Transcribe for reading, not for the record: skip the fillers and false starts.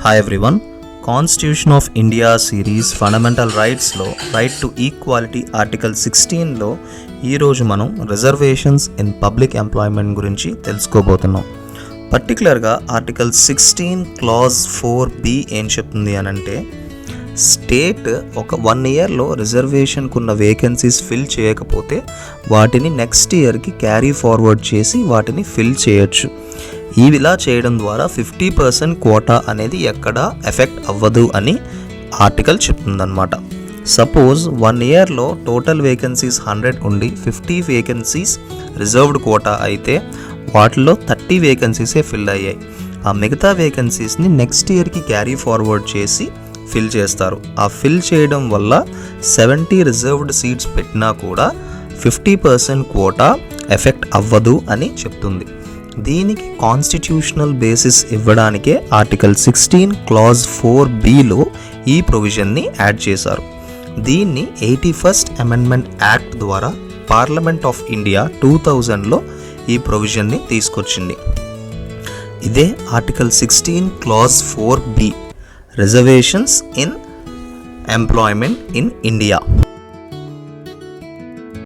Hi everyone. Constitution of India series fundamental రైట్స్లో right to equality article 16లో ఈరోజు మనం రిజర్వేషన్స్ ఇన్ పబ్లిక్ ఎంప్లాయ్మెంట్ గురించి తెలుసుకోబోతున్నాం. పర్టికులర్గా ఆర్టికల్ 16 క్లాజ్ 4B ఏం చెప్తుంది అని అంటే, స్టేట్ ఒక 1 ఇయర్లో రిజర్వేషన్కు ఉన్న వేకెన్సీస్ ఫిల్ చేయకపోతే వాటిని నెక్స్ట్ ఇయర్కి క్యారీ ఫార్వర్డ్ చేసి వాటిని ఫిల్ చేయొచ్చు. ఇలా చేయడం ద్వారా 50% కోటా అనేది ఎక్కడా ఎఫెక్ట్ అవ్వదు అని ఆర్టికల్ చెప్తుందన్నమాట. సపోజ్ 1 ఇయర్లో టోటల్ వేకెన్సీస్ 100 ఉండి 50 వేకెన్సీస్ రిజర్వ్డ్ కోటా అయితే వాటిలో 30 వేకెన్సీసే ఫిల్ అయ్యాయి. ఆ మిగతా వేకెన్సీస్ని నెక్స్ట్ ఇయర్కి క్యారీ ఫార్వర్డ్ చేసి ఫిల్ చేస్తారు. ఆ ఫిల్ చేయడం వల్ల 70 రిజర్వ్డ్ సీట్స్ పెట్టినా కూడా 50% కోటా ఎఫెక్ట్ అవ్వదు అని చెప్తుంది. దీనికి కాన్స్టిట్యూషనల్ బేసిస్ ఇవ్వడానికే ఆర్టికల్ 16 క్లాజ్ 4Bలో ఈ ప్రొవిజన్ని యాడ్ చేశారు. దీన్ని 81st అమెండ్మెంట్ యాక్ట్ ద్వారా పార్లమెంట్ ఆఫ్ ఇండియా 2000లో ఈ ప్రొవిజన్ని తీసుకొచ్చింది. ఇదే article 16 clause 4B, reservations in employment in India.